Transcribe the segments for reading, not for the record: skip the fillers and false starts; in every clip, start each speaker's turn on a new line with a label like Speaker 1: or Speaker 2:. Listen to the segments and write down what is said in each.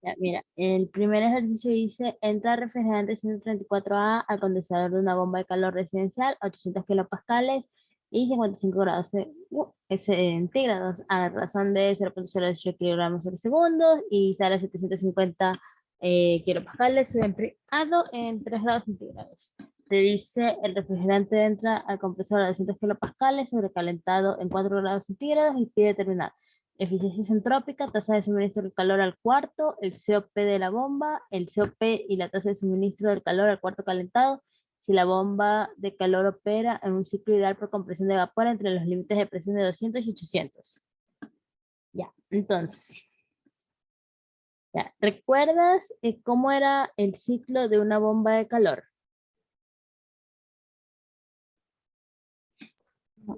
Speaker 1: Ya, mira, el primer ejercicio dice, entra refrigerante 134A al condensador de una bomba de calor residencial a 800 kilopascales y 55 grados centígrados a la razón de 0.08 kilogramos por segundo y sale a 750 kilopascales, sube enfriado en 3 grados centígrados. Te dice, el refrigerante entra al compresor a 200 kilopascales, sobrecalentado en 4 grados centígrados y pide terminar. Eficiencia isentrópica, tasa de suministro del calor al cuarto, el COP de la bomba, el COP y la tasa de suministro del calor al cuarto calentado, si la bomba de calor opera en un ciclo ideal por compresión de vapor entre los límites de presión de 200 y 800. Ya, entonces, ya, ¿recuerdas cómo era el ciclo de una bomba de calor?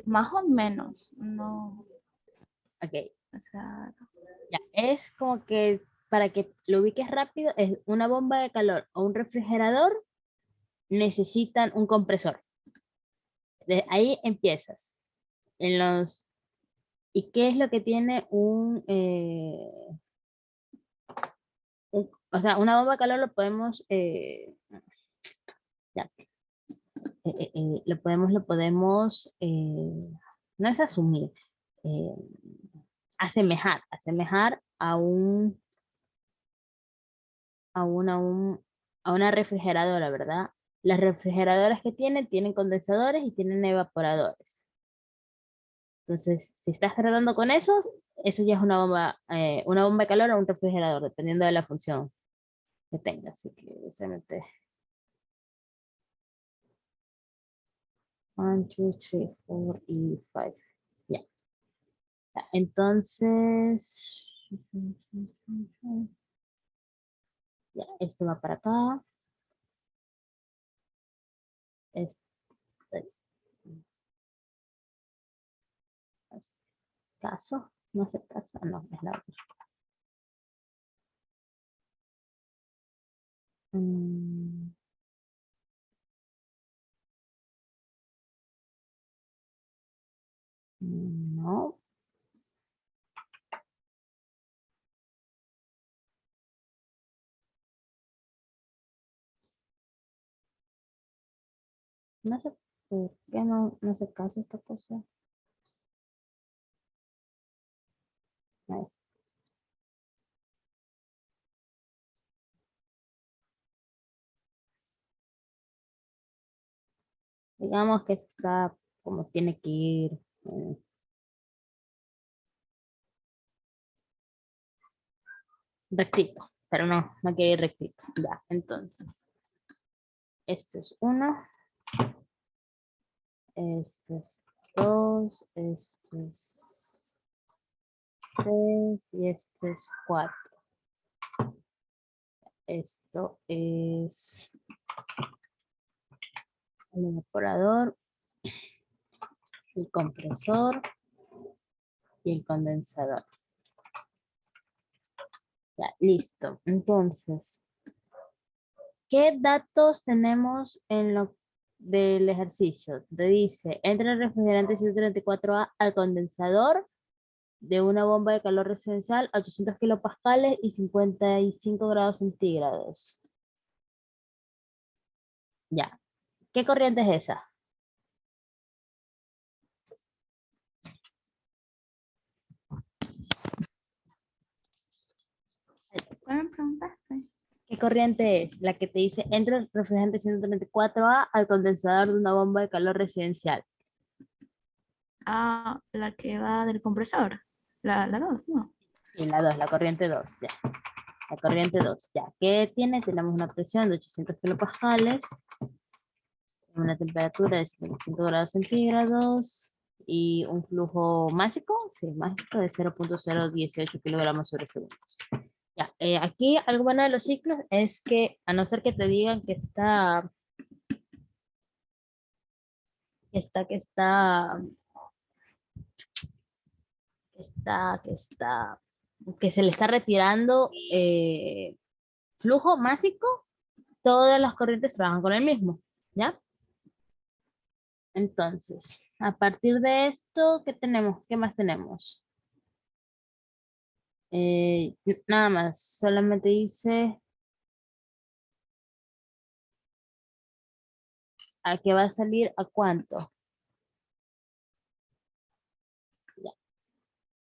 Speaker 2: Más o menos, no,
Speaker 1: Ok,
Speaker 2: o sea,
Speaker 1: ya, es como que para que lo ubiques rápido, es una bomba de calor o un refrigerador necesitan un compresor. De ahí empiezas. En los, ¿y qué es lo que tiene o sea, una bomba de calor lo podemos, ya, no es asumir, eh, asemejar a una refrigeradora, ¿verdad? Las refrigeradoras que tienen condensadores y tienen evaporadores. Entonces, si estás tratando con esos, eso ya es una bomba de calor o un refrigerador, dependiendo de la función que tenga. Así que se mete 1, 2, 3, 4 y 5. Ya. Ya, entonces, ya, esto va para acá. Este, caso, no hace caso, no, es la otra. Mm, no, no sé por qué no hace caso esta cosa. Ahí. Digamos que está como tiene que ir rectito, pero no quiere ir rectito. Ya, entonces, esto es 1, esto es 2, esto es 3 y esto es 4. Esto es el evaporador, el compresor y el condensador. Ya, listo. Entonces, ¿qué datos tenemos en lo del ejercicio? Te dice, entra el refrigerante 134A al condensador de una bomba de calor residencial a 800 kilopascales y 55 grados centígrados. Ya. ¿Qué corriente es esa?
Speaker 2: ¿cuál me preguntaste?
Speaker 1: ¿Qué corriente es? La que te dice, entra el refrigerante 134A al condensador de una bomba de calor residencial.
Speaker 2: Ah, la que va del compresor, la dos, ¿no?
Speaker 1: Y la 2, la corriente 2, ya. La corriente 2, ya. ¿Qué tiene? Tenemos una presión de 800 kilopascales, una temperatura de 55 grados centígrados y un flujo másico, sí, másico de 0.018 kilogramos sobre segundo. Ya, aquí algo bueno de los ciclos es que, a no ser que te digan que está, que está, que se le está retirando flujo másico, todas las corrientes trabajan con el mismo, ¿ya? Entonces, a partir de esto, ¿qué tenemos? ¿Qué más tenemos? Nada más, solamente dice a qué va a salir a cuánto. Ya.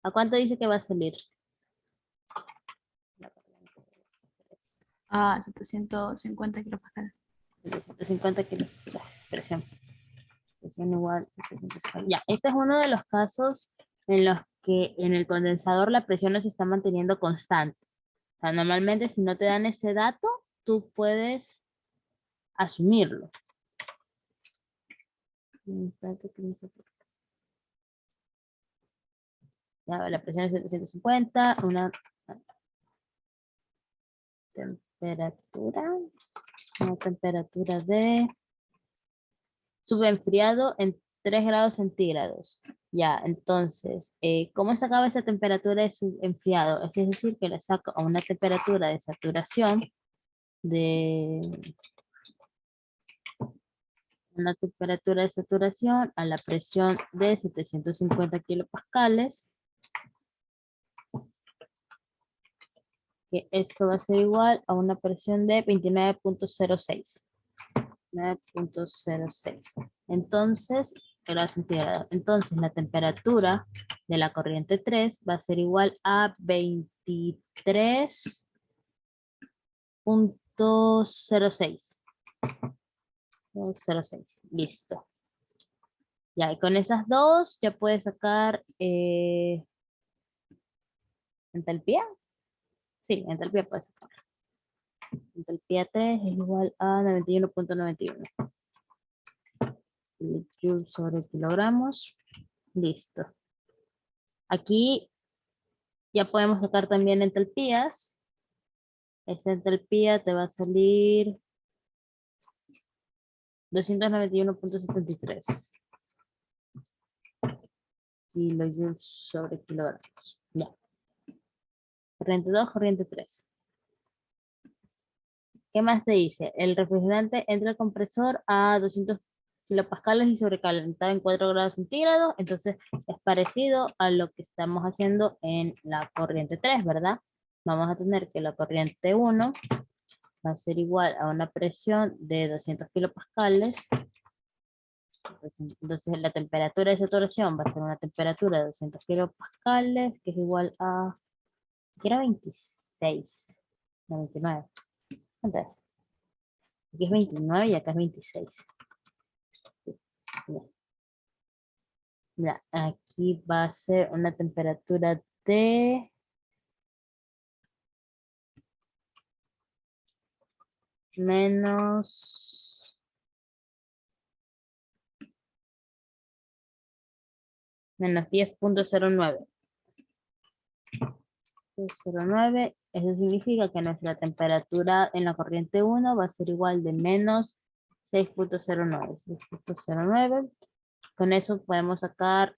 Speaker 1: ¿A cuánto dice que va a salir?
Speaker 2: A 750 kilopascal.
Speaker 1: 750 kilos. Ya, presión. Presión igual. 750. Ya, este es uno de los casos en los que en el condensador la presión no se está manteniendo constante. O sea, normalmente si no te dan ese dato, tú puedes asumirlo. Ya, la presión es 750, una temperatura, de subenfriado en 3 grados centígrados. Ya, entonces, ¿cómo sacaba esa temperatura de subenfriado? Es decir, que le saco a una temperatura de saturación de a la presión de 750 kilopascales, que esto va a ser igual a una presión de 29.06. 9.06. Entonces, grados centígrados. Entonces, la temperatura de la corriente 3 va a ser igual a 23.06. 06. Listo. Ya, y con esas dos ya puedes sacar entalpía. Sí, entalpía puedes sacar. Entalpía 3 es igual a 91.91. Joule sobre kilogramos. Listo. Aquí ya podemos sacar también entalpías. Esta entalpía te va a salir 291.73 kilojoules sobre kilogramos. Ya. Corriente 2, corriente 3. ¿Qué más te dice? El refrigerante entra al compresor a 200 kilopascales y sobrecalentado en 4 grados centígrados. Entonces es parecido a lo que estamos haciendo en la corriente 3, ¿verdad? Vamos a tener que la corriente 1 va a ser igual a una presión de 200 kilopascales. Entonces la temperatura de saturación va a ser una temperatura de 200 kilopascales, que es igual a, que era 26, no 29. Entonces, aquí es 29 y acá es 26. Mira, aquí va a ser una temperatura de menos 10.09. 09, eso significa que nuestra temperatura en la corriente 1 va a ser igual de menos 6.09. 6.09. Con eso podemos sacar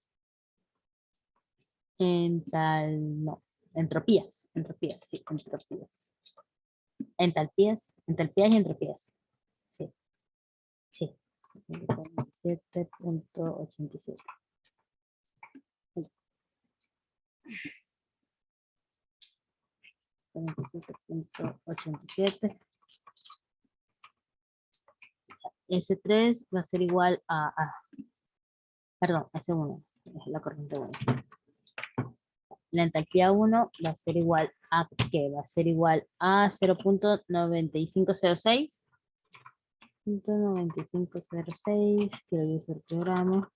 Speaker 1: no, entropías, sí, entropías. Entalpías y entropías. Sí, sí. 47.87. 47.87. S3 va a ser igual perdón, S1, es la corriente 1. La entalpía 1 va a ser igual a ¿qué? Va a ser igual a 0.9506. 0.9506 kilojoules por kilogramo.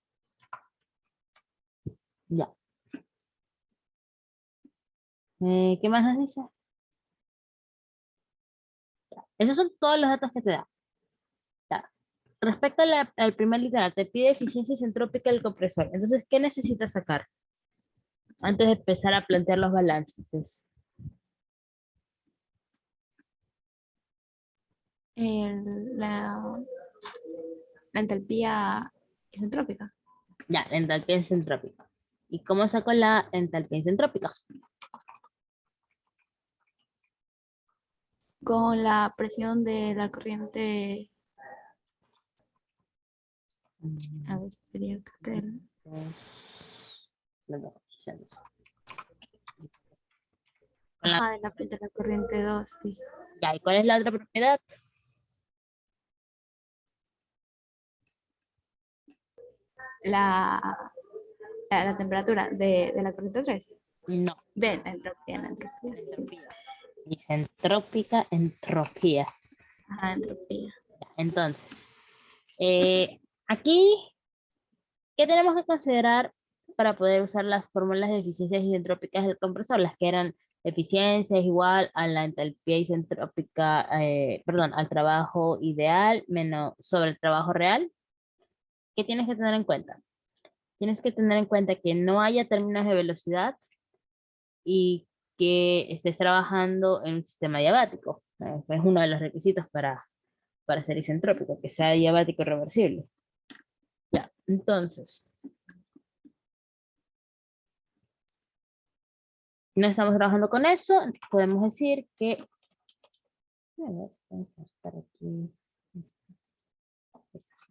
Speaker 1: Ya. ¿Qué más nos dice? Ya. Esos son todos los datos que te da. Ya. Respecto al primer literal, te pide eficiencia isentrópica del compresor. Entonces, ¿qué necesitas sacar? Antes de empezar a plantear los balances.
Speaker 2: La entalpía isentrópica.
Speaker 1: Ya, la entalpía isentrópica. ¿Y cómo saco la entalpía isentrópica?
Speaker 2: Con la presión de la corriente, a ver, sería creo que
Speaker 1: Las dos opciones.
Speaker 2: Ajá, de la corriente 2, sí.
Speaker 1: Ya, ¿y cuál es la otra propiedad?
Speaker 2: La, la temperatura de la corriente 3.
Speaker 1: No,
Speaker 2: De la entropía,
Speaker 1: la
Speaker 2: sí.
Speaker 1: entropía. Isentrópica, entropía.
Speaker 2: Ajá, entropía.
Speaker 1: Ya, entonces, aquí, ¿qué tenemos que considerar para poder usar las fórmulas de eficiencias isentrópicas del compresor? Las que eran eficiencia es igual a la entalpía isentrópica, perdón, al trabajo ideal menos sobre el trabajo real. ¿Qué tienes que tener en cuenta? Tienes que tener en cuenta que no haya términos de velocidad y que estés trabajando en un sistema diabático. Es uno de los requisitos para ser isentrópico, que sea diabático y reversible. Ya, entonces, no estamos trabajando con eso, podemos decir que, a ver, vamos a estar aquí.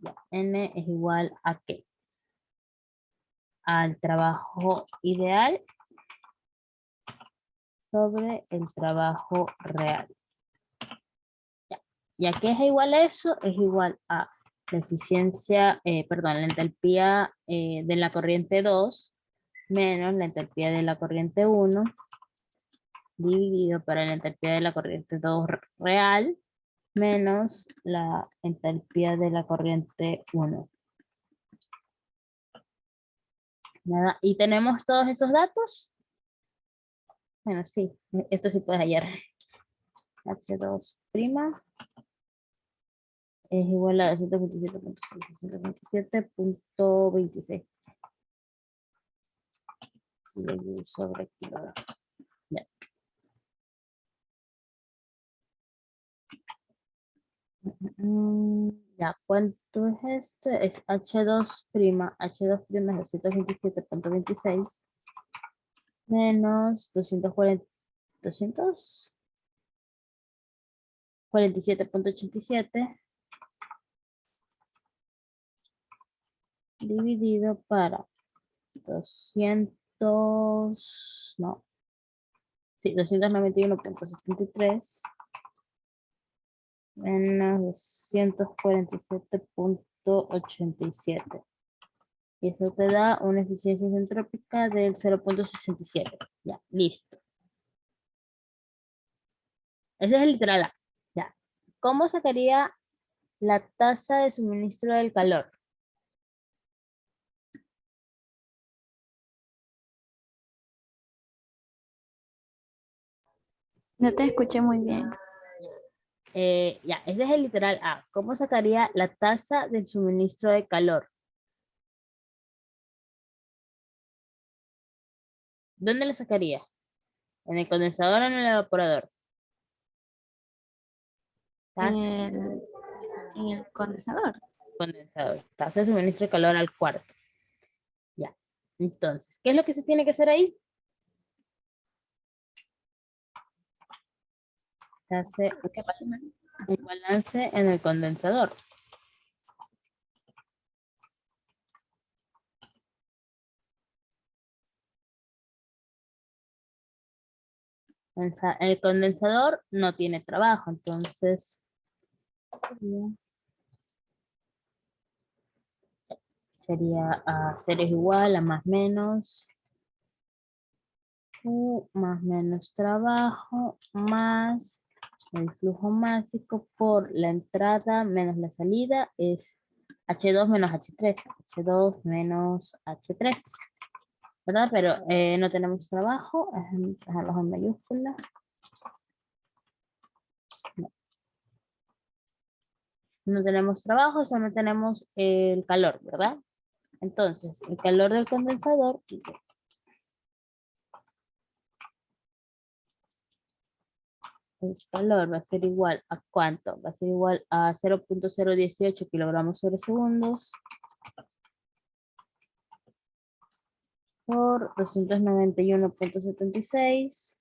Speaker 1: Ya, N es igual a ¿qué? Al trabajo ideal sobre el trabajo real. Ya, ¿ya qué es igual a eso? Es igual a la eficiencia, perdón, la entalpía de la corriente 2 menos la entalpía de la corriente 1 dividido para la entalpía de la corriente 2 real menos la entalpía de la corriente 1. Nada. ¿Y tenemos todos esos datos? Bueno, sí, esto sí puedes hallar. H2' es igual a 227.6, 227.26 sobre kilogramos. Ya. Ya, ¿cuánto es esto? Es H2', H2' es 227.26 menos 247.87 dividido para 200, no, sí, 291.73 menos 247.87. Y eso te da una eficiencia isentrópica del 0.67. Ya, listo. Ese es el literal A. Ya. ¿Cómo sacaría la tasa de suministro del calor?
Speaker 2: No te escuché muy bien.
Speaker 1: Ya, ese es el literal A. ¿Cómo sacaría la tasa del suministro de calor? ¿Dónde la sacaría? ¿En el condensador o en el evaporador?
Speaker 2: En
Speaker 1: Tasa
Speaker 2: el, en el condensador.
Speaker 1: condensador. Tasa de suministro de calor al cuarto. Ya. Entonces, ¿qué es lo que se tiene que hacer ahí? Se hace
Speaker 2: ¿Qué más o menos?
Speaker 1: un balance en el condensador. El condensador no tiene trabajo, entonces sería a cero es igual a más menos U más menos trabajo más el flujo másico por la entrada menos la salida es H2 menos H3, H2 menos H3, ¿verdad? Pero no tenemos trabajo, dejarlos en mayúscula. No tenemos trabajo, solo tenemos el calor, ¿verdad? Entonces, el calor del condensador, el calor va a ser igual a ¿cuánto? Va a ser igual a 0.018 kilogramos sobre segundos por 291.76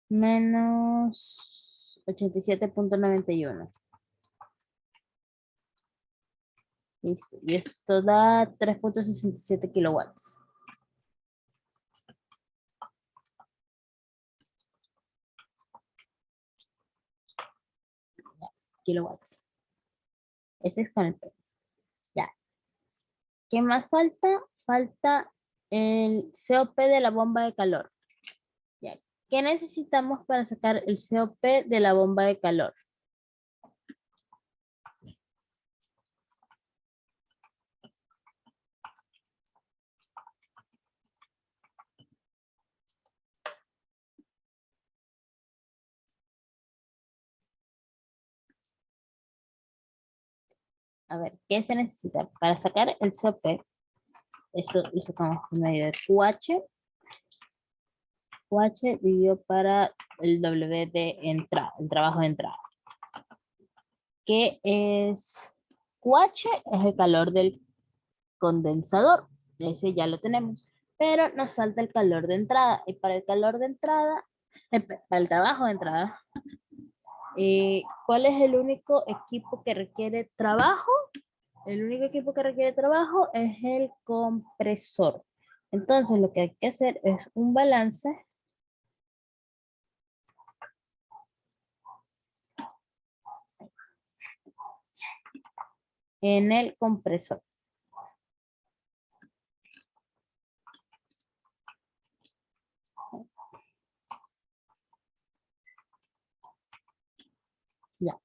Speaker 1: menos 87.91. Listo. Y esto da 3.67 kilowatts. kilowatts. Ese es con el P. Ya. ¿Qué más falta? Falta el COP de la bomba de calor. Ya. ¿Qué necesitamos para sacar el COP de la bomba de calor? A ver, ¿qué se necesita? Para sacar el COP, eso lo sacamos por medio de QH. QH dividido para el W de entrada, el trabajo de entrada. ¿Qué es QH? Es el calor del condensador. Ese ya lo tenemos. Pero nos falta el calor de entrada. Y para el calor de entrada, para el trabajo de entrada, ¿cuál es el único equipo que requiere trabajo? El único equipo que requiere trabajo es el compresor. Entonces lo que hay que hacer es un balance en el compresor. Ya.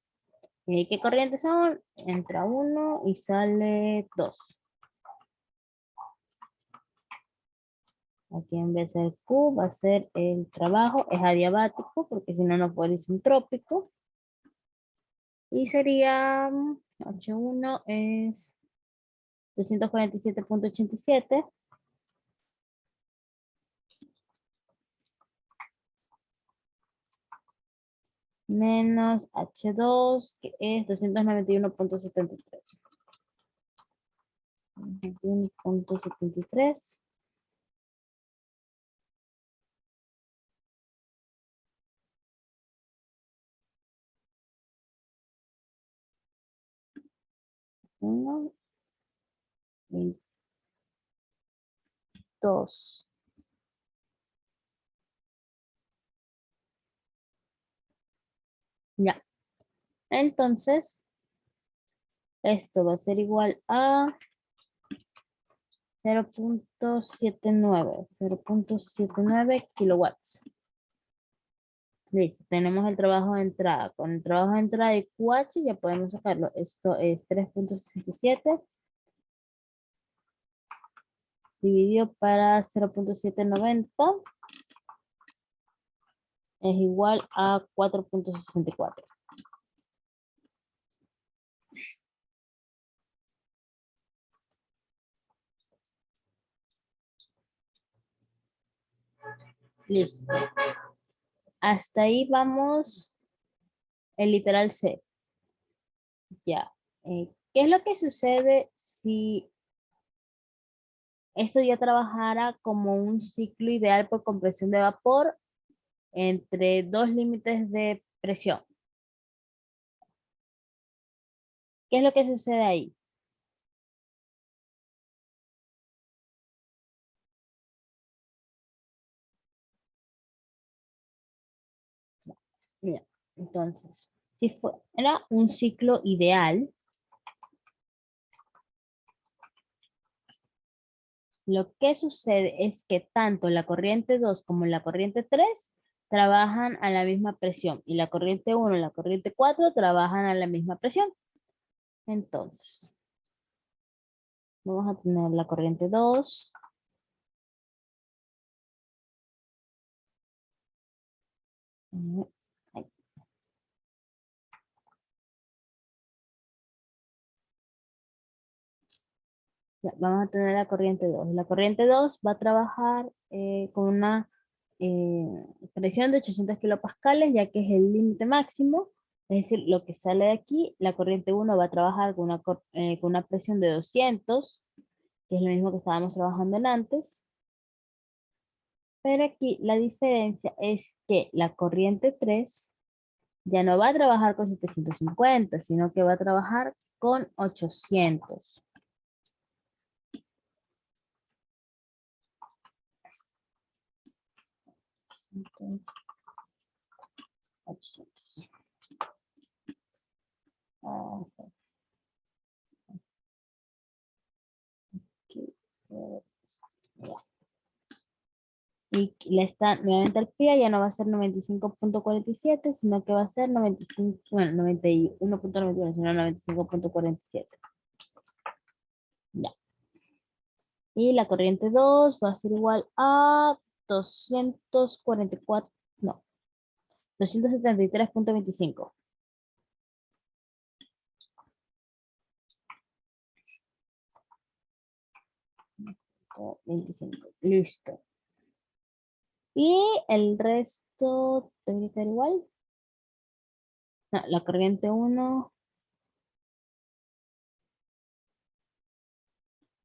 Speaker 1: ¿Qué corrientes son? Entra 1 y sale 2. Aquí en vez de Q va a ser el trabajo, es adiabático porque si no, no puede ser isentrópico. Y sería H1 es 247.87 menos H2 que es 291.73. 91.73. Uno y dos. Ya. Entonces, esto va a ser igual a 0.79 kilowatts. Listo, tenemos el trabajo de entrada. Con el trabajo de entrada de QH ya podemos sacarlo. Esto es 3.67 dividido para 0.790 es igual a 4.64. Listo. Hasta ahí vamos el literal C. Ya. ¿Qué es lo que sucede si esto ya trabajara como un ciclo ideal por compresión de vapor entre dos límites de presión? ¿Qué es lo que sucede ahí? Mira, entonces, si fuera un ciclo ideal, lo que sucede es que tanto la corriente 2 como la corriente 3 trabajan a la misma presión y la corriente 1 y la corriente 4 trabajan a la misma presión. Entonces, vamos a tener la corriente 2. Ahí. Ya, vamos a tener la corriente 2. La corriente 2 va a trabajar con una presión de 800 kilopascales, ya que es el límite máximo. Es decir, lo que sale de aquí, la corriente 1 va a trabajar con una presión de 200, que es lo mismo que estábamos trabajando en antes. Pero aquí la diferencia es que la corriente 3 ya no va a trabajar con 750, sino que va a trabajar con 800. Entonces, 800. Y la nueva entalpía ya no va a ser 95.47, sino que va a ser 95, bueno, 91.91, sino 95.47. Ya. Y la corriente 2 va a ser igual a 244, no, 273.25. 25. Listo. Y el resto tiene que ser igual. No, la corriente 1.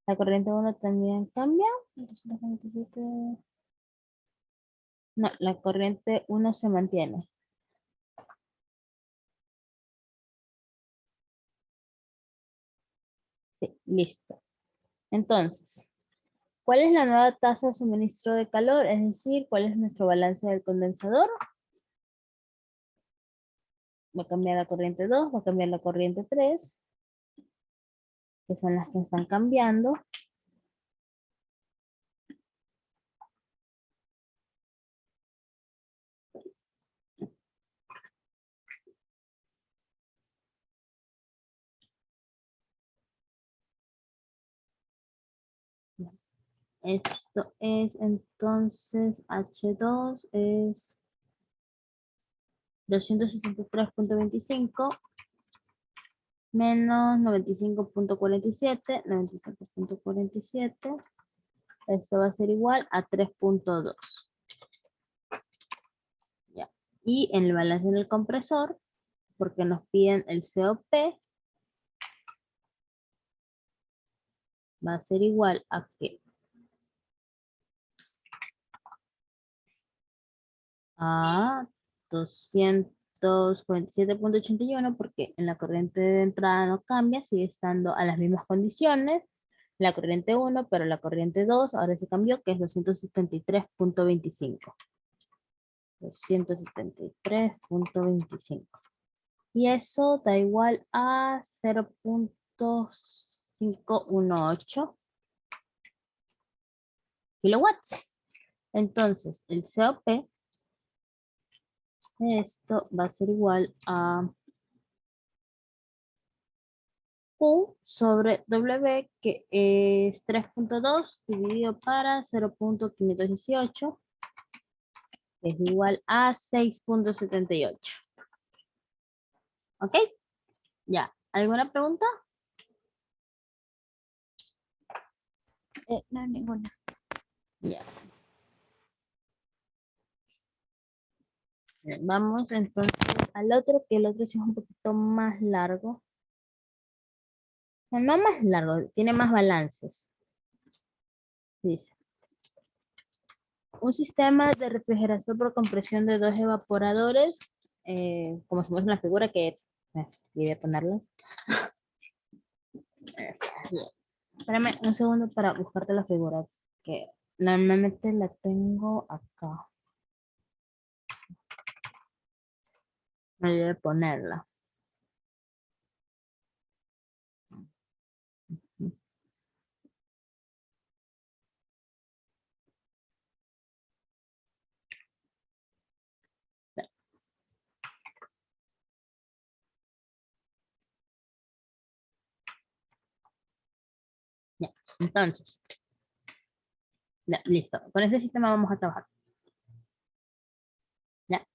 Speaker 1: La corriente 1 también cambia. 247. No, la corriente 1 se mantiene. Sí, listo. Entonces, ¿cuál es la nueva tasa de suministro de calor? Es decir, ¿cuál es nuestro balance del condensador? Va a cambiar la corriente 2, va a cambiar la corriente 3, que son las que están cambiando. Esto es entonces H2 es 263.25 menos 95.47, 95.47. Esto va a ser igual a 3.2. Ya. Y en el balance del compresor, porque nos piden el COP, va a ser igual a que a 247.81, porque en la corriente de entrada no cambia, sigue estando a las mismas condiciones, la corriente 1, pero la corriente 2 ahora se cambió, que es 273.25. 273.25. Y eso da igual a 0.518 kilowatts. Entonces, el COP de esto va a ser igual a Q sobre W, que es 3.2 dividido para 0.518, es igual a 6.78. ¿Ok? Ya. ¿Alguna pregunta?
Speaker 2: No, ninguna.
Speaker 1: Ya. Vamos entonces al otro, que el otro sí es un poquito más largo. No más largo, tiene más balances. Dice, un sistema de refrigeración por compresión de dos evaporadores, como se muestra en la figura, que olvidé ponerlas. Espérame un segundo para buscarte la figura, que normalmente la tengo acá. Me olvidé de ponerla. Ya, entonces, ya, listo. Con este sistema vamos a trabajar. Ya.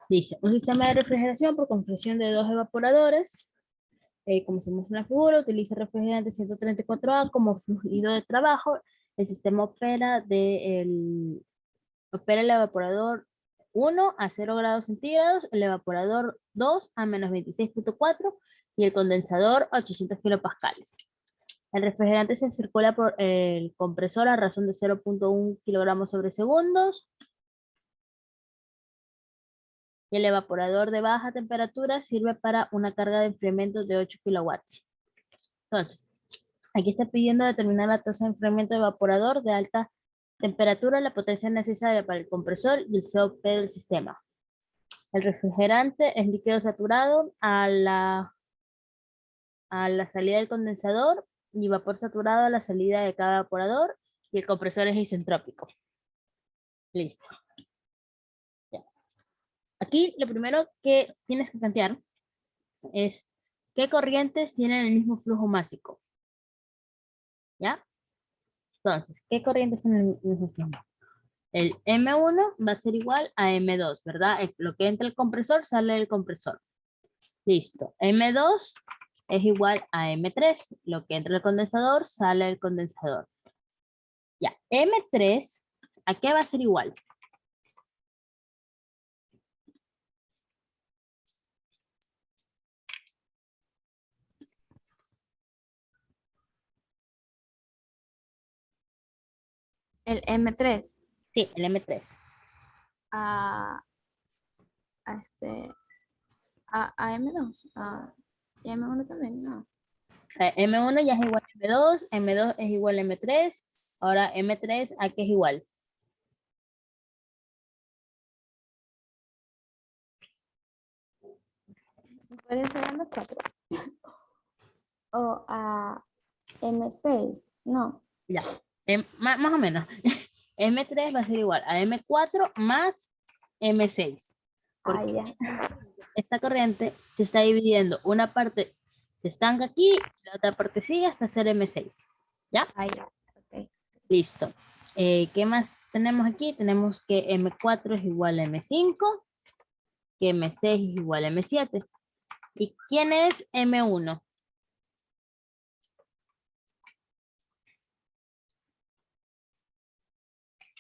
Speaker 1: Dice, un sistema de refrigeración por compresión de dos evaporadores. Como se muestra en la figura, utiliza refrigerante 134A como fluido de trabajo. El sistema opera el evaporador 1 a 0 grados centígrados, el evaporador 2 a menos 26.4 y el condensador a 800 kilopascales. El refrigerante se circula por el compresor a razón de 0.1 kilogramos sobre segundos. Y el evaporador de baja temperatura sirve para una carga de enfriamiento de 8 kilowatts. Entonces, aquí está pidiendo determinar la tasa de enfriamiento de evaporador de alta temperatura, la potencia necesaria para el compresor y el COP del sistema. El refrigerante es líquido saturado a la salida del condensador y vapor saturado a la salida de cada evaporador y el compresor es isentrópico. Listo. Ya. Aquí lo primero que tienes que plantear es qué corrientes tienen el mismo flujo másico. ¿Ya? Entonces, ¿qué corrientes tienen el mismo flujo? El M1 va a ser igual a M2, ¿verdad? Lo que entra el compresor sale del compresor. Listo. M2 es igual a M3. Lo que entra el condensador sale del condensador. Ya. M3, ¿a qué va a ser igual?
Speaker 2: El M3
Speaker 1: Sí, el M3.
Speaker 2: a, a este, a M2, y M1 también, no.
Speaker 1: M1 ya es igual a M2, M2 es igual a M3. Ahora M3, ¿a qué es igual?
Speaker 2: Podría ser M4 o a M6, no.
Speaker 1: Ya, más o menos. M3 va a ser igual a M4 más M6.
Speaker 2: Ah,
Speaker 1: Porque
Speaker 2: ya.
Speaker 1: esta corriente se está dividiendo. Una parte se estanca aquí, la otra parte sigue hasta ser M6. ¿Ya?
Speaker 2: Ah, ya. Ok.
Speaker 1: Listo. ¿Qué más tenemos aquí? Tenemos que M4 es igual a M5, que M6 es igual a M7. ¿Y quién es M1?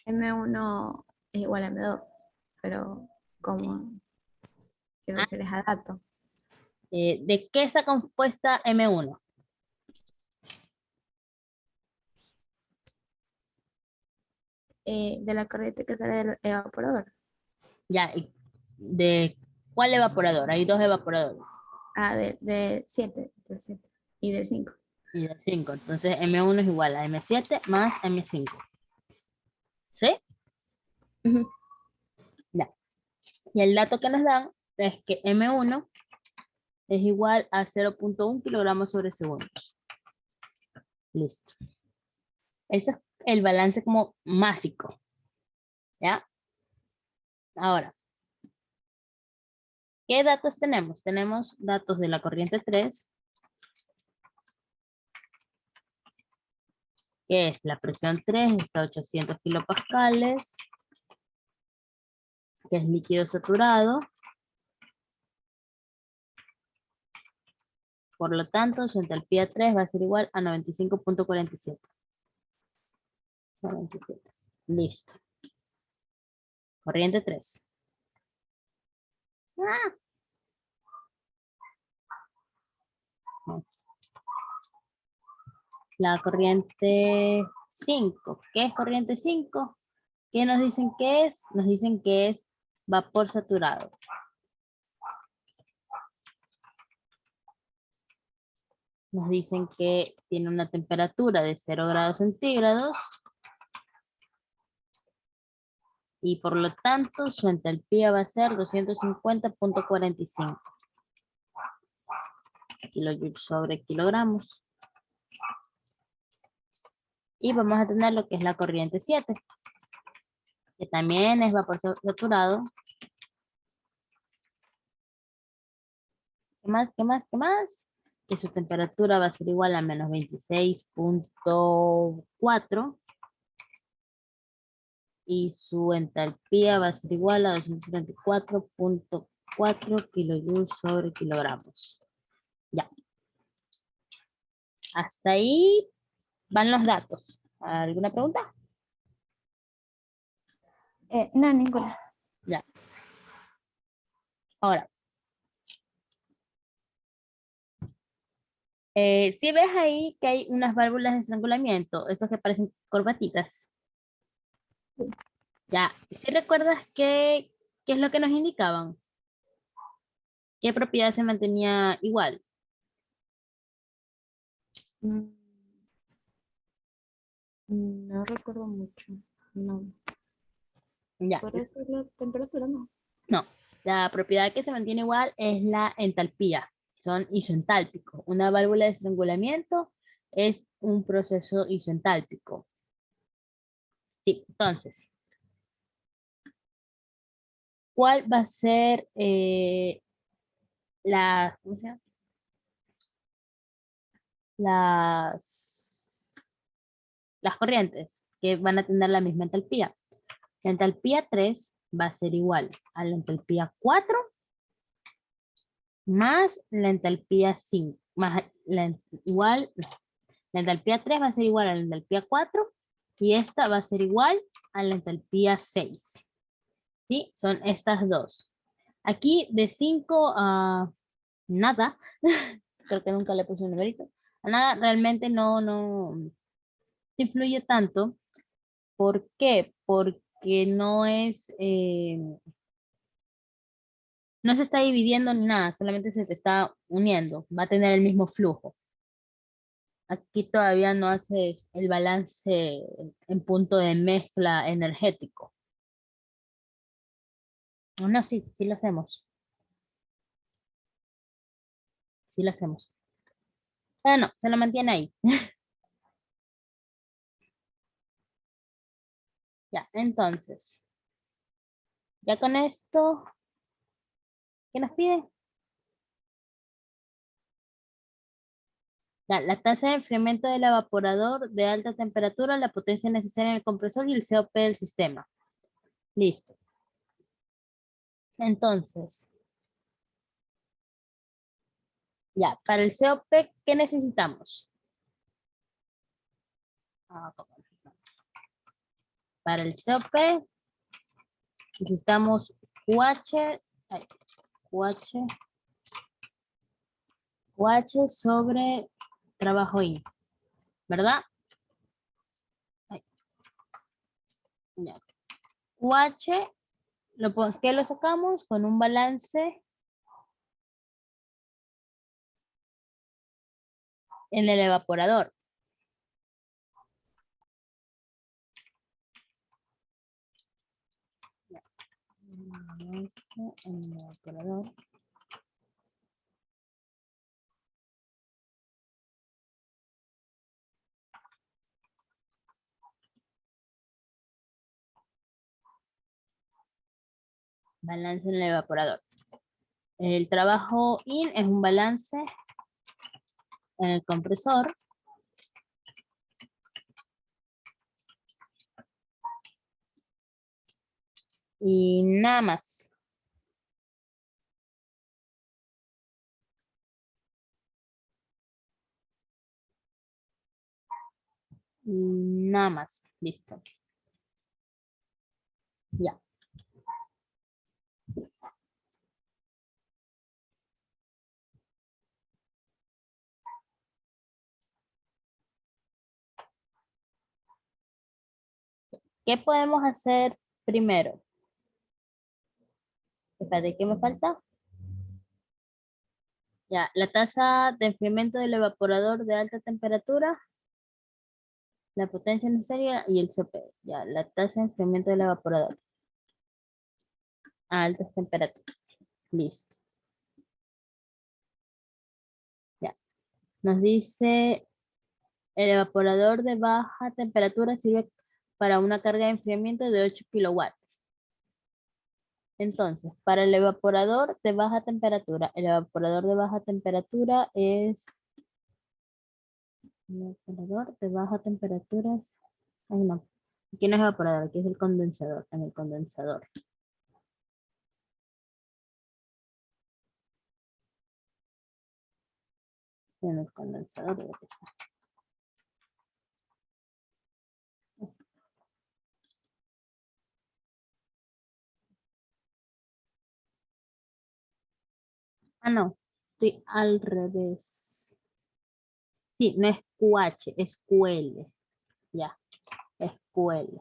Speaker 2: M1 es igual a M2, pero ¿cómo te
Speaker 1: Ah,
Speaker 2: refieres a dato?
Speaker 1: ¿de qué está compuesta M1?
Speaker 2: De la corriente que sale del evaporador.
Speaker 1: Ya, ¿de cuál evaporador? Hay dos evaporadores.
Speaker 2: Ah, de 7, del 7 y del 5.
Speaker 1: Y de 5. Entonces M1 es igual a M7 más M5. ¿Sí? Ya. Y el dato que nos dan es que M1 es igual a 0.1 kilogramos sobre segundos. Listo. Eso es el balance como másico. ¿Ya? Ahora, ¿qué datos tenemos? Tenemos datos de la corriente 3, que es la presión 3, está a 800 kilopascales, que es líquido saturado. Por lo tanto, su entalpía 3 va a ser igual a 95.47. 97. Listo. Corriente 3. Ah, no. La corriente 5. ¿Qué es corriente 5? ¿Qué nos dicen que es? Nos dicen que es vapor saturado. Nos dicen que tiene una temperatura de 0 grados centígrados y por lo tanto su entalpía va a ser 250.45 kilojoules sobre kilogramos. Y vamos a tener lo que es la corriente 7, que también es vapor saturado. ¿Qué más? ¿Qué más? ¿Qué más? Que su temperatura va a ser igual a menos 26.4 y su entalpía va a ser igual a 234.4 kilojoules sobre kilogramos. Ya. Hasta ahí van los datos. ¿Alguna pregunta?
Speaker 2: No, ninguna.
Speaker 1: Ya. Ahora, si ves ahí que hay unas válvulas de estrangulamiento, estos que parecen corbatitas. Ya, si recuerdas qué es lo que nos indicaban, qué propiedad se mantenía igual.
Speaker 2: Mm, No recuerdo mucho. No.
Speaker 1: Ya,
Speaker 2: Por eso la temperatura no.
Speaker 1: no. La propiedad que se mantiene igual es la entalpía. Son isoentálpicos. Una válvula de estrangulamiento es un proceso isoentálpico. Sí, entonces, ¿cuál va a ser ¿cómo se llama? Las corrientes que van a tener la misma entalpía? La entalpía 3 va a ser igual a la entalpía 4 más la entalpía 5, más la entalpía 3 va a ser igual a la entalpía 4 y esta va a ser igual a la entalpía 6. ¿Sí? Son estas dos. Aquí de 5 a nada, creo que nunca le puse un numerito, a nada realmente no influye tanto. ¿Por qué? Porque no se está dividiendo ni nada, solamente se te está uniendo, va a tener el mismo flujo. Aquí todavía no haces el balance en punto de mezcla energético. No, sí, sí lo hacemos. Sí lo hacemos. Pero no, se lo mantiene ahí. Ya, entonces, ya con esto, ¿qué nos pide? La tasa de enfriamiento del evaporador de alta temperatura, la potencia necesaria en el compresor y el COP del sistema. Listo. Entonces, ya, para el COP, ¿qué necesitamos? Para el COP necesitamos QH sobre trabajo I, ¿verdad? Ya. QH, ¿qué lo sacamos? Con un balance en el evaporador. Balance en el evaporador. Balance en el evaporador. El trabajo IN es un balance en el compresor. Y nada más. Y nada más. Listo. Ya. ¿Qué podemos hacer primero? Espérate, ¿qué me falta? Ya, la tasa de enfriamiento del evaporador de alta temperatura, la potencia necesaria y el CP. Ya, la tasa de enfriamiento del evaporador a altas temperaturas. Listo. Ya. Nos dice, el evaporador de baja temperatura sirve para una carga de enfriamiento de 8 kilowatts. Entonces, para el evaporador de baja temperatura, el evaporador de baja temperatura es... El evaporador de baja temperatura es... Ay, no. Aquí no es evaporador, aquí es el condensador, en el condensador. En el condensador de que sea. Ah, no, estoy al revés. Sí, no es QH, es QL. Ya, es QL.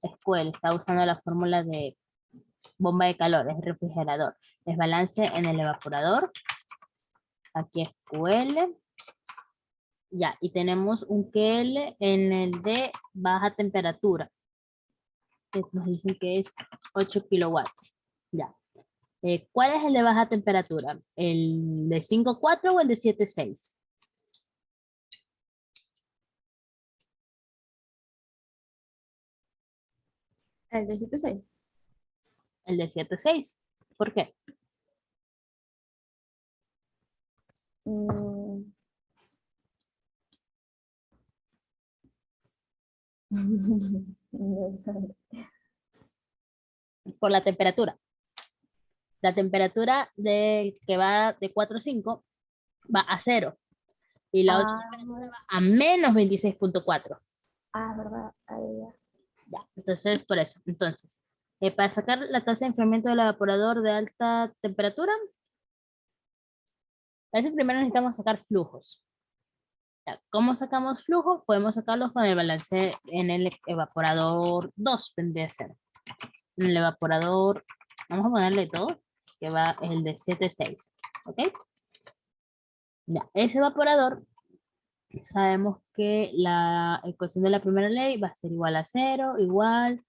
Speaker 1: Es QL, está usando la fórmula de bomba de calor, es refrigerador. Es balance en el evaporador. Aquí es QL. Ya, y tenemos un QL en el de baja temperatura. Que nos dicen que es 8 kilowatts. Ya. ¿Cuál es el de baja temperatura? ¿El de 5,4 o el de 7,6?
Speaker 2: El de 7,6.
Speaker 1: El de 7,6. ¿Por qué?
Speaker 2: Mm. No sé.
Speaker 1: Por la temperatura. La temperatura que va de 4 a 5 va a 0 y la otra
Speaker 2: Ah,
Speaker 1: temperatura va a -26,4.
Speaker 2: verdad. Ahí ya.
Speaker 1: Ya, entonces por eso. Entonces, para sacar la tasa de enfriamiento del evaporador de alta temperatura, para eso primero necesitamos sacar flujos. Ya, ¿cómo sacamos flujos? Podemos sacarlos con el balance en el evaporador 2 vendría a ser. En el evaporador, vamos a ponerle todo, que va el de 7,6. ¿Ok? Ya, ese evaporador, sabemos que la ecuación de la primera ley va a ser igual a 0, igual,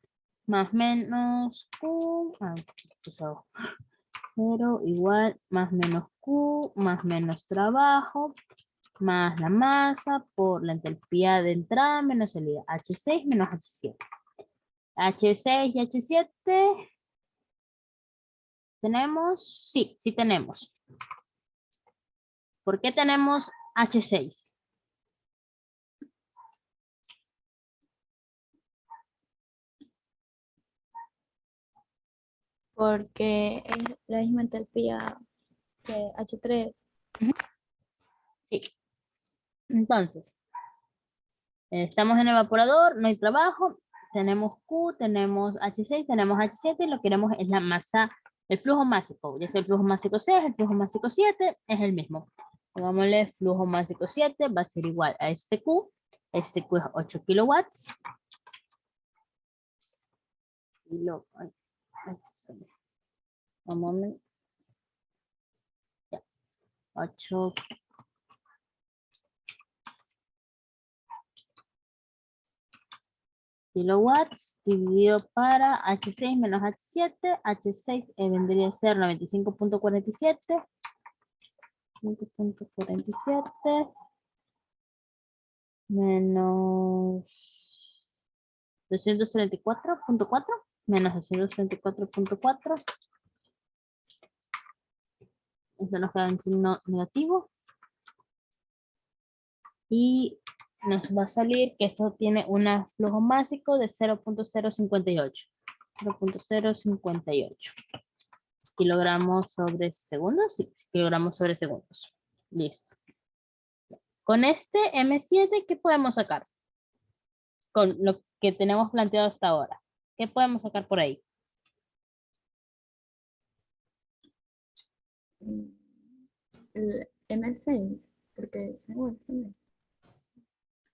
Speaker 1: más menos Q, puso 0, igual, más menos Q, más menos trabajo, más la masa por la entropía de entrada menos salida, H6 menos H7. H6 y H7, ¿tenemos? Sí, sí tenemos. ¿Por qué tenemos H6?
Speaker 2: Porque es la misma entalpía que H3.
Speaker 1: Ujú. Sí, entonces, estamos en el evaporador, no hay trabajo, tenemos Q, tenemos H6, tenemos H7 y lo que queremos es la masa, el flujo másico. Ya sea el flujo másico 6, el flujo másico 7, es el mismo. Pongámosle flujo másico 7, va a ser igual a este Q. Este Q es 8 kilowatts. Vamos a 8 kilowatts dividido para H6 menos H7. H6 vendría a ser 95,47. 5,47 menos 234,4 menos 234,4. Esto nos queda en signo negativo. Y nos va a salir que esto tiene un flujo másico de 0,058. 0,058 kilogramos sobre segundos. Sí, kilogramos sobre segundos. Listo. Con este M7, ¿qué podemos sacar? Con lo que tenemos planteado hasta ahora. ¿Qué podemos sacar por ahí?
Speaker 2: El M6, porque seguro también.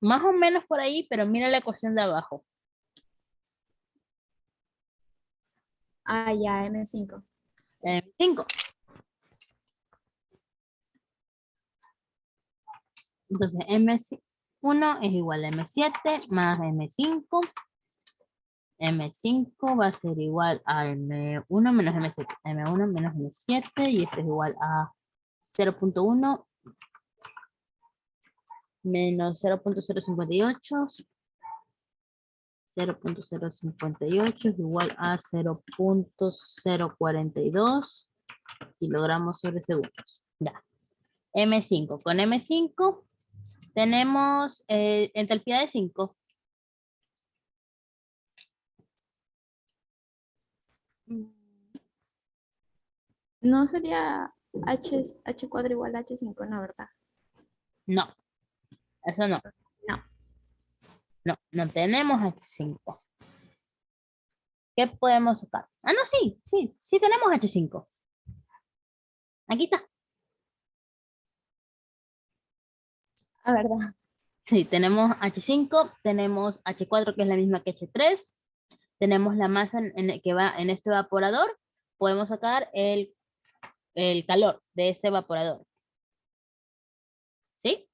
Speaker 1: Más o menos por ahí, pero mira la ecuación de abajo.
Speaker 2: Ah, ya, M5.
Speaker 1: M5. Entonces, M1 es igual a M7 más M5. M5 va a ser igual a M1 menos M7. M1 menos M7 y esto es igual a 0,1 menos 0,058. 0,058 es igual a 0,042 kilogramos sobre segundos. Ya. M5. Con M5 tenemos entalpía de 5.
Speaker 2: No sería H4 igual a H5, no, ¿verdad?
Speaker 1: No, eso no.
Speaker 2: No.
Speaker 1: No, no tenemos H5. ¿Qué podemos sacar? Ah, no, sí, sí, sí tenemos H5. Aquí está.
Speaker 2: Ah, ¿verdad?
Speaker 1: Sí, tenemos H5, tenemos H4 que es la misma que H3, tenemos la masa que va en este evaporador, podemos sacar el calor de este evaporador. ¿Sí?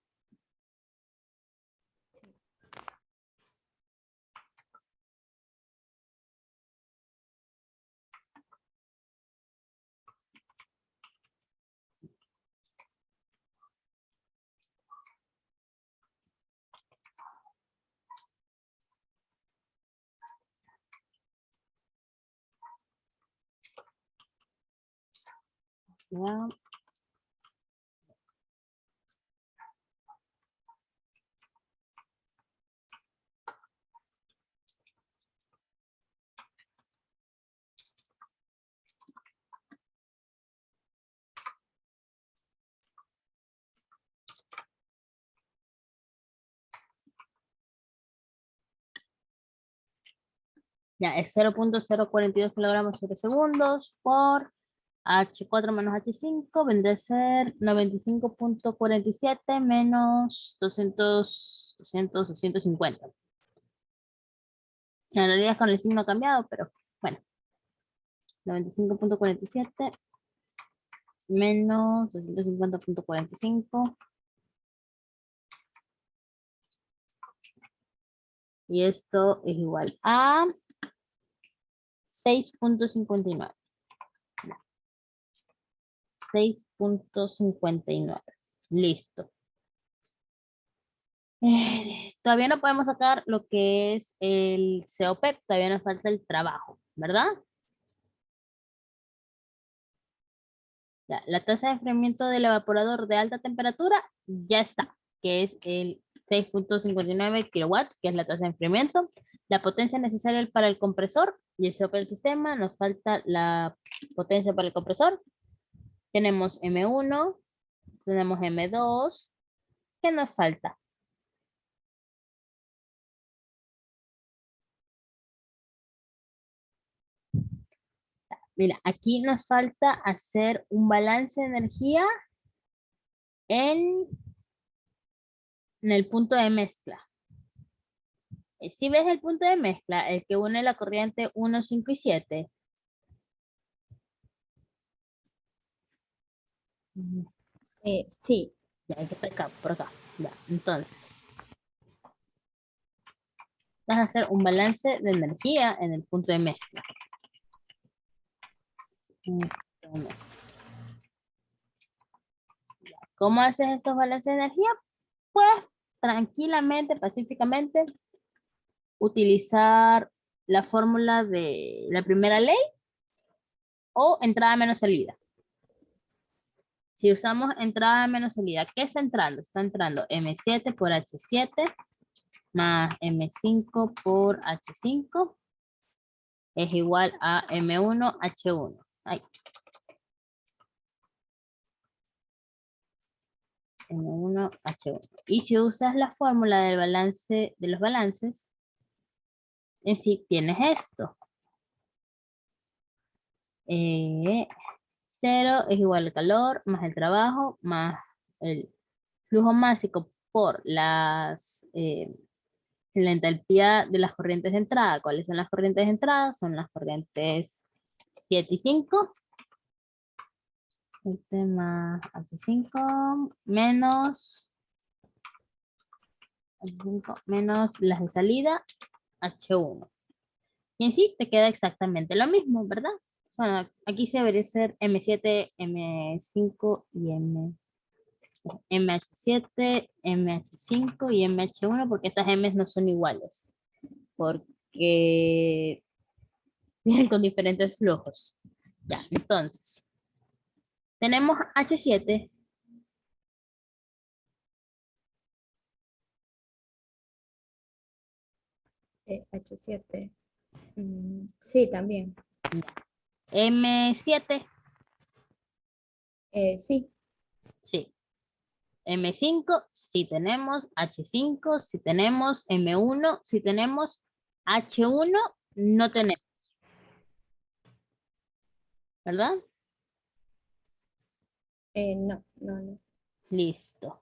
Speaker 1: Ya. Ya, es 0.042 kilogramos sobre segundos por H4 menos H5 vendría a ser 95.47 menos 250. En realidad es con el signo cambiado, pero bueno, 95.47 menos 250.45 y esto es igual a 6.59. 6.59. Listo. Todavía no podemos sacar lo que es el COP, todavía nos falta el trabajo, ¿verdad? Ya, la tasa de enfriamiento del evaporador de alta temperatura ya está, que es el 6.59 kilowatts, que es la tasa de enfriamiento. La potencia necesaria para el compresor y el COP del sistema, nos falta la potencia para el compresor. Tenemos M1, tenemos M2, ¿qué nos falta? Mira, aquí nos falta hacer un balance de energía en, en el punto de mezcla. Si ves el punto de mezcla, el que une la corriente 1, 5 y 7.
Speaker 2: Sí.
Speaker 1: Ya, hay que estar acá, por acá. Ya, entonces, vas a hacer un balance de energía en el punto de mezcla. ¿Cómo haces estos balances de energía? Pues tranquilamente, pacíficamente, utilizar la fórmula de la primera ley o entrada menos salida. Si usamos entrada menos salida, ¿qué está entrando? Está entrando M7 por H7 más M5 por H5 es igual a M1 H1. Ay. M1 H1. Y si usas la fórmula del balance de los balances, en sí tienes esto. 0 es igual al calor más el trabajo más el flujo másico por la entalpía de las corrientes de entrada. ¿Cuáles son las corrientes de entrada? Son las corrientes 7 y 5. Este más H5 menos H5 menos las de salida H1. Y en sí te queda exactamente lo mismo, ¿verdad? Bueno, aquí se debería ser M7, M5 y MH7, MH5 y MH1 porque estas M no son iguales. Porque vienen con diferentes flujos. Ya, entonces, tenemos H7.
Speaker 2: H7. Sí, también.
Speaker 1: M7,
Speaker 2: Sí.
Speaker 1: sí. M5, sí tenemos. H5, sí tenemos. M1, sí tenemos. H1, no tenemos. ¿Verdad?
Speaker 2: No, no, no.
Speaker 1: Listo.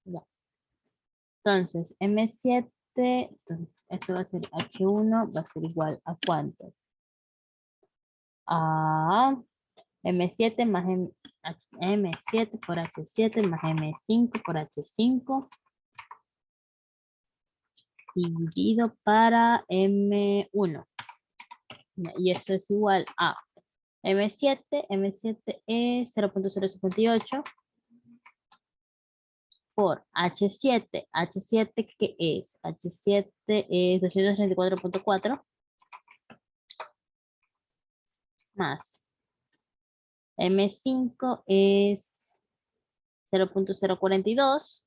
Speaker 1: Ya. Entonces, M7, entonces, esto va a ser H1, va a ser igual a ¿cuánto? A M7 más M7 por H7 más M5 por H5 dividido para M1. Y eso es igual a M7 es 0.058 por H7. H7, ¿qué es? H7 es 234.4 más M5 es 0.042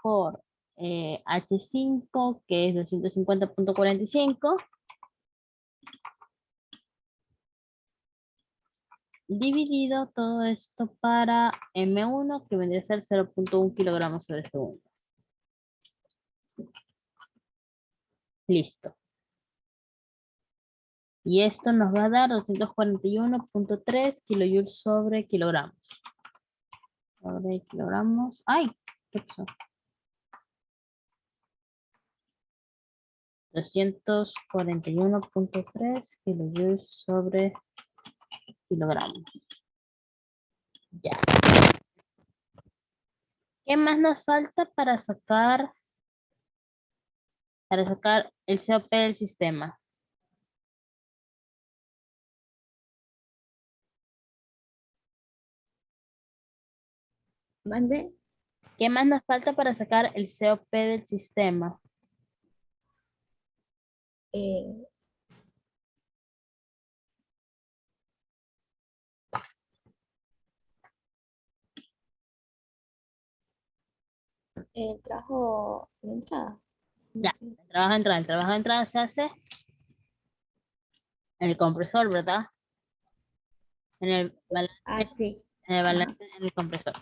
Speaker 1: por H5, que es 250.45, dividido todo esto para M1, que vendría a ser 0.1 kilogramos sobre segundo. Listo. Y esto nos va a dar 241.3 kilojoules sobre kilogramos. Sobre kilogramos. ¡Ay! ¿Qué pasó? 241.3 kilojoules sobre kilogramos. Ya. ¿Qué más nos falta para sacar el COP del sistema?
Speaker 2: Mande.
Speaker 1: ¿Qué más nos falta para sacar el COP del sistema?
Speaker 2: eh, el trabajo de entrada.
Speaker 1: Ya, el trabajo de entrada se hace en el compresor, ¿verdad? En el balance,
Speaker 2: Ah, sí.
Speaker 1: en el
Speaker 2: Ajá.
Speaker 1: balance, en el compresor.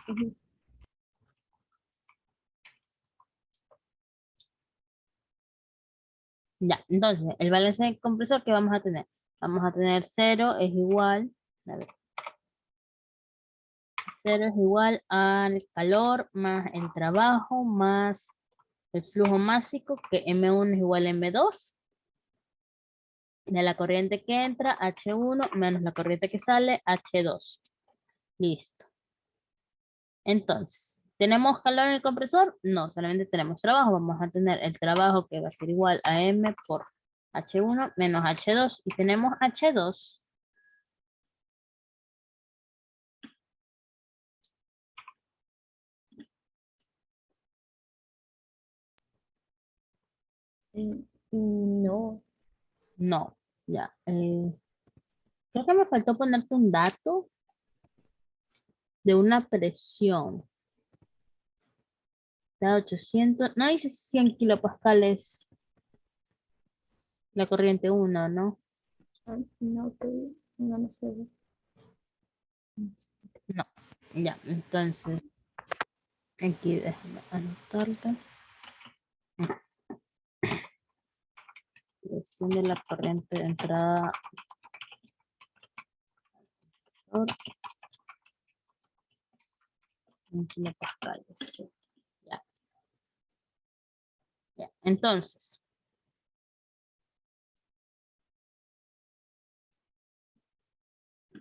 Speaker 2: Ujú.
Speaker 1: Ya, entonces, el balance del compresor que vamos a tener. Vamos a tener 0 es igual, a ver, 0 es igual al calor más el trabajo más el flujo másico, que M1 es igual a M2, de la corriente que entra, H1, menos la corriente que sale, H2. Listo. Entonces, ¿tenemos calor en el compresor? No, solamente tenemos trabajo. Vamos a tener el trabajo que va a ser igual a M por H1 menos H2. Y tenemos H2.
Speaker 2: No.
Speaker 1: No, ya. Creo que me faltó ponerte un dato de una presión. Da 800, no dice 100 kilopascales la corriente 1, ¿no?
Speaker 2: No, no, no sé.
Speaker 1: No, ya, entonces, aquí déjame anotarlo. Presión de la corriente de entrada. 100 kilopascales, sí. Ya, ya. Entonces,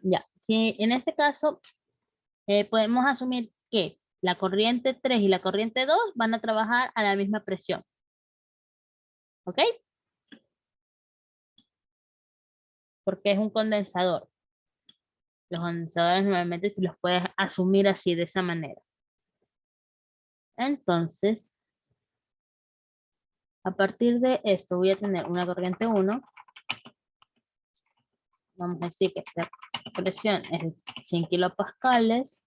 Speaker 1: ya, si en este caso podemos asumir que la corriente 3 y la corriente 2 van a trabajar a la misma presión. ¿Ok? Porque es un condensador. Los condensadores normalmente se los puedes asumir así, de esa manera. Entonces, a partir de esto voy a tener una corriente 1. Vamos a decir que esta presión es 100 kilopascales.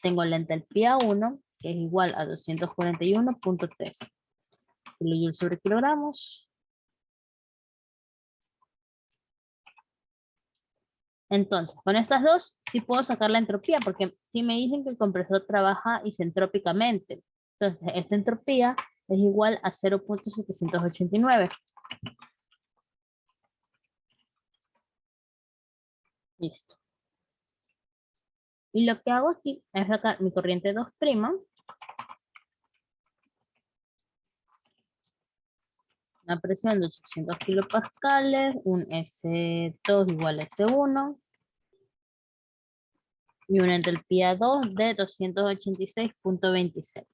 Speaker 1: Tengo la entalpía 1, que es igual a 241.3 kilojoules sobre kilogramos. Entonces, con estas dos sí puedo sacar la entropía, porque si me dicen que el compresor trabaja isentrópicamente, entonces esta entropía es igual a 0.789. Listo. Y lo que hago aquí es sacar mi corriente 2', una presión de 800 kilopascales, un S2 igual a S1, y una entalpía 2 de 286.26.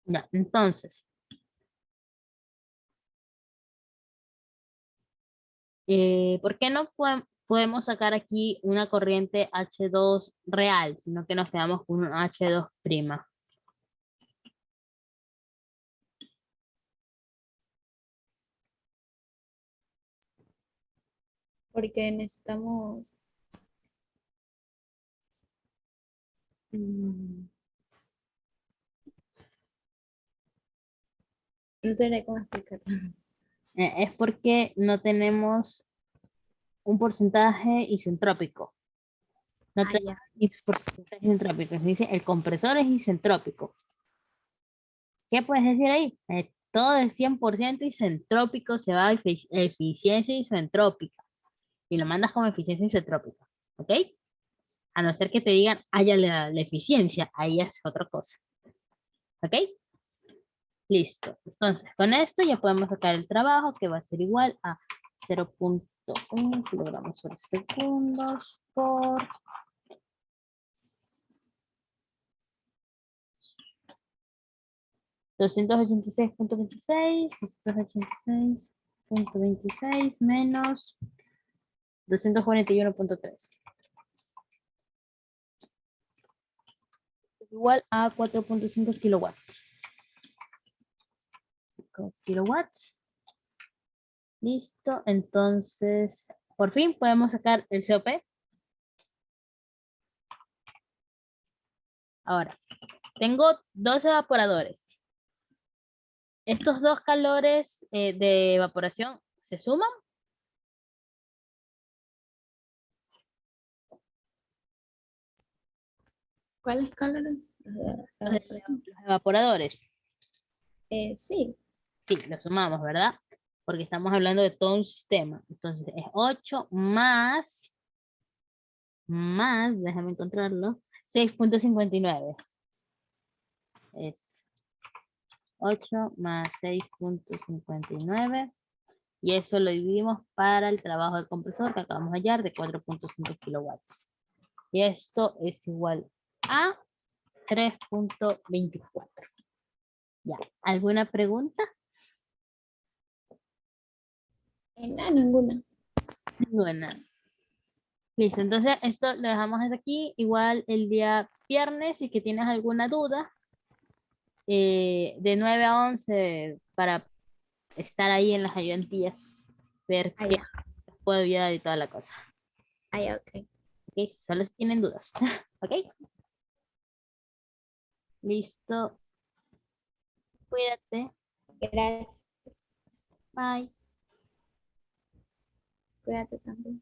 Speaker 1: Ya, entonces, ¿Por qué no podemos sacar aquí una corriente H2 real, sino que nos quedamos con un H2 prima?
Speaker 2: Porque necesitamos, mm, no sé cómo explicarlo.
Speaker 1: Es porque no tenemos un porcentaje isentrópico. No
Speaker 2: Ah,
Speaker 1: tenemos
Speaker 2: ya.
Speaker 1: porcentaje isentrópico. Se dice el compresor es isentrópico. ¿Qué puedes decir ahí? Todo el 100% isentrópico se va a eficiencia isentrópica y lo mandas como eficiencia isentrópica. ¿Ok? A no ser que te digan, haya la eficiencia, ahí es otra cosa. ¿Ok? Listo. Entonces, con esto ya podemos sacar el trabajo que va a ser igual a 0.1 kilogramos por segundos por 286.26 menos 241.3. Igual a 4.5 kilowatts. Kilowatts. Listo. Entonces, por fin podemos sacar el COP. Ahora, tengo dos evaporadores. Estos dos calores de evaporación se suman.
Speaker 2: ¿Cuáles colores? Los de
Speaker 1: Los,
Speaker 2: evaporación.
Speaker 1: los evaporadores.
Speaker 2: Sí,
Speaker 1: Sí, los sumamos, ¿verdad? Porque estamos hablando de todo un sistema. Entonces es 8 déjame encontrarlo, 6.59. Es 8 más 6.59. Y eso lo dividimos para el trabajo del compresor que acabamos de hallar de 4.5 kilowatts. Y esto es igual a 3.24. Ya, ¿alguna pregunta?
Speaker 2: nada, ninguna.
Speaker 1: Ninguna. Listo, entonces esto lo dejamos hasta aquí. Igual el día viernes, si que tienes alguna duda, de 9 a 11 para estar ahí en las ayudantías, ver
Speaker 2: Ah,
Speaker 1: qué
Speaker 2: ya.
Speaker 1: puedo ayudar y toda la cosa.
Speaker 2: Ah, ya, ok.
Speaker 1: Ok, solo si tienen dudas. Ok, listo. Cuídate.
Speaker 2: Gracias.
Speaker 1: Bye.
Speaker 2: Cuídate también.